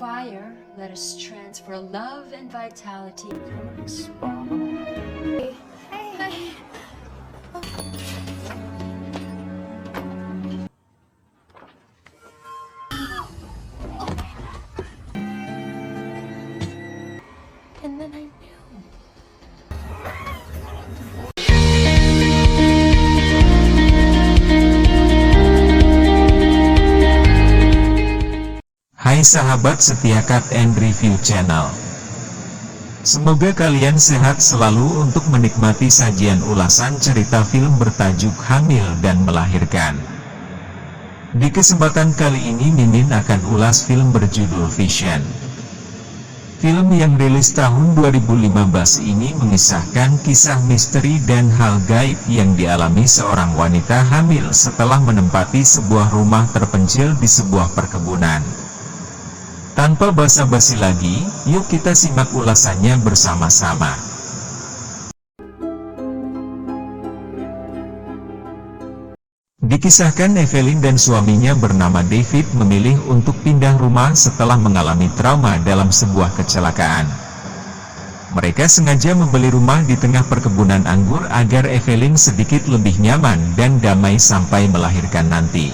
fire, let us transfer love and vitality. Hey. And then I knew. Hai sahabat setia Cut and Review Channel. Semoga kalian sehat selalu untuk menikmati sajian ulasan cerita film bertajuk Hamil dan Melahirkan. Di kesempatan kali ini Mimin akan ulas film berjudul Vision. Film yang rilis tahun 2015 ini mengisahkan kisah misteri dan hal gaib yang dialami seorang wanita hamil setelah menempati sebuah rumah terpencil di sebuah perkebunan. Tanpa basa-basi lagi, yuk kita simak ulasannya bersama-sama. Dikisahkan Evelyn dan suaminya bernama David memilih untuk pindah rumah setelah mengalami trauma dalam sebuah kecelakaan. Mereka sengaja membeli rumah di tengah perkebunan anggur agar Evelyn sedikit lebih nyaman dan damai sampai melahirkan nanti.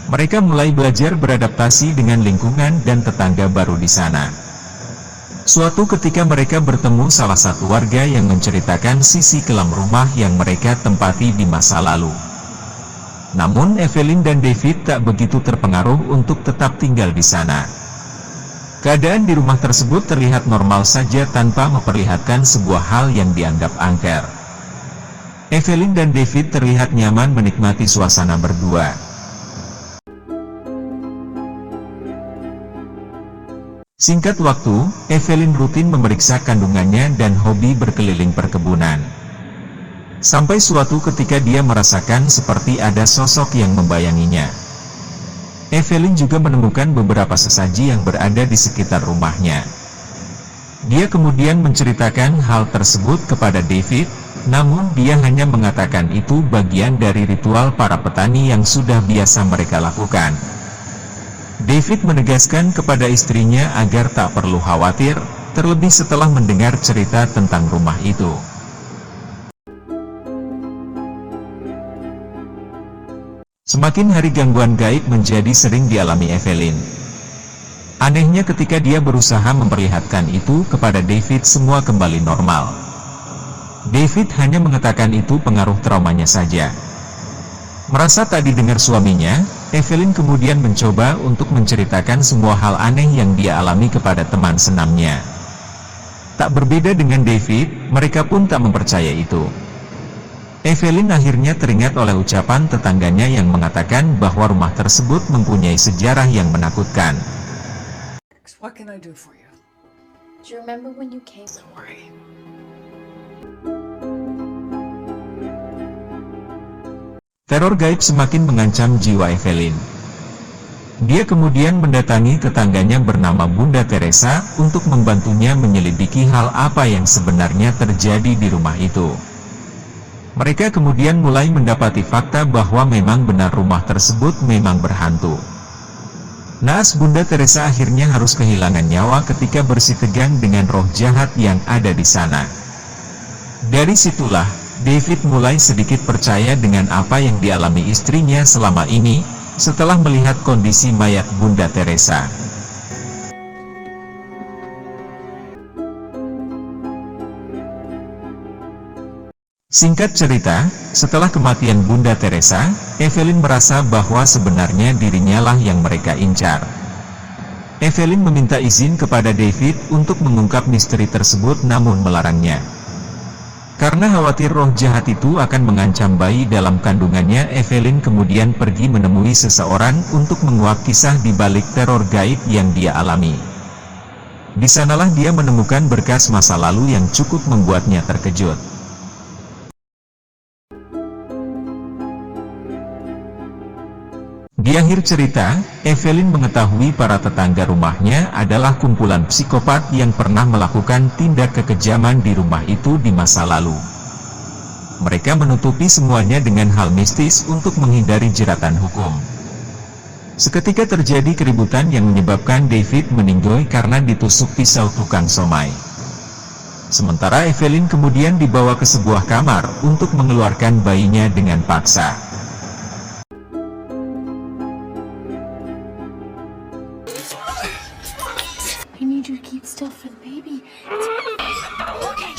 Mereka mulai belajar beradaptasi dengan lingkungan dan tetangga baru di sana. Suatu ketika mereka bertemu salah satu warga yang menceritakan sisi kelam rumah yang mereka tempati di masa lalu. Namun Evelyn dan David tak begitu terpengaruh untuk tetap tinggal di sana. Keadaan di rumah tersebut terlihat normal saja tanpa memperlihatkan sebuah hal yang dianggap angker. Evelyn dan David terlihat nyaman menikmati suasana berdua. Singkat waktu, Evelyn rutin memeriksa kandungannya dan hobi berkeliling perkebunan. Sampai suatu ketika dia merasakan seperti ada sosok yang membayanginya. Evelyn juga menemukan beberapa sesaji yang berada di sekitar rumahnya. Dia kemudian menceritakan hal tersebut kepada David, namun dia hanya mengatakan itu bagian dari ritual para petani yang sudah biasa mereka lakukan. David menegaskan kepada istrinya agar tak perlu khawatir, terlebih setelah mendengar cerita tentang rumah itu. Semakin hari gangguan gaib menjadi sering dialami Evelyn. Anehnya ketika dia berusaha memperlihatkan itu kepada David semua kembali normal. David hanya mengatakan itu pengaruh traumanya saja. Merasa tak didengar suaminya, Evelyn kemudian mencoba untuk menceritakan semua hal aneh yang dia alami kepada teman senamnya. Tak berbeda dengan David, mereka pun tak mempercaya itu. Evelyn akhirnya teringat oleh ucapan tetangganya yang mengatakan bahwa rumah tersebut mempunyai sejarah yang menakutkan. What can I do for you? Do you remember when you came? Don't worry. Teror gaib semakin mengancam jiwa Evelyn. Dia kemudian mendatangi tetangganya bernama Bunda Teresa untuk membantunya menyelidiki hal apa yang sebenarnya terjadi di rumah itu. Mereka kemudian mulai mendapati fakta bahwa memang benar rumah tersebut memang berhantu. Naas Bunda Teresa akhirnya harus kehilangan nyawa ketika bersitegang dengan roh jahat yang ada di sana. Dari situlah, David mulai sedikit percaya dengan apa yang dialami istrinya selama ini, setelah melihat kondisi mayat Bunda Teresa. Singkat cerita, setelah kematian Bunda Teresa, Evelyn merasa bahwa sebenarnya dirinya lah yang mereka incar. Evelyn meminta izin kepada David untuk mengungkap misteri tersebut namun melarangnya. Karena khawatir roh jahat itu akan mengancam bayi dalam kandungannya, Evelyn kemudian pergi menemui seseorang untuk menguak kisah di balik teror gaib yang dia alami. Di sanalah dia menemukan berkas masa lalu yang cukup membuatnya terkejut. Di akhir cerita, Evelyn mengetahui para tetangga rumahnya adalah kumpulan psikopat yang pernah melakukan tindak kekejaman di rumah itu di masa lalu. Mereka menutupi semuanya dengan hal mistis untuk menghindari jeratan hukum. Seketika terjadi keributan yang menyebabkan David meninggoy karena ditusuk pisau tukang somai. Sementara Evelyn kemudian dibawa ke sebuah kamar untuk mengeluarkan bayinya dengan paksa. I need you to keep still for the baby. Okay.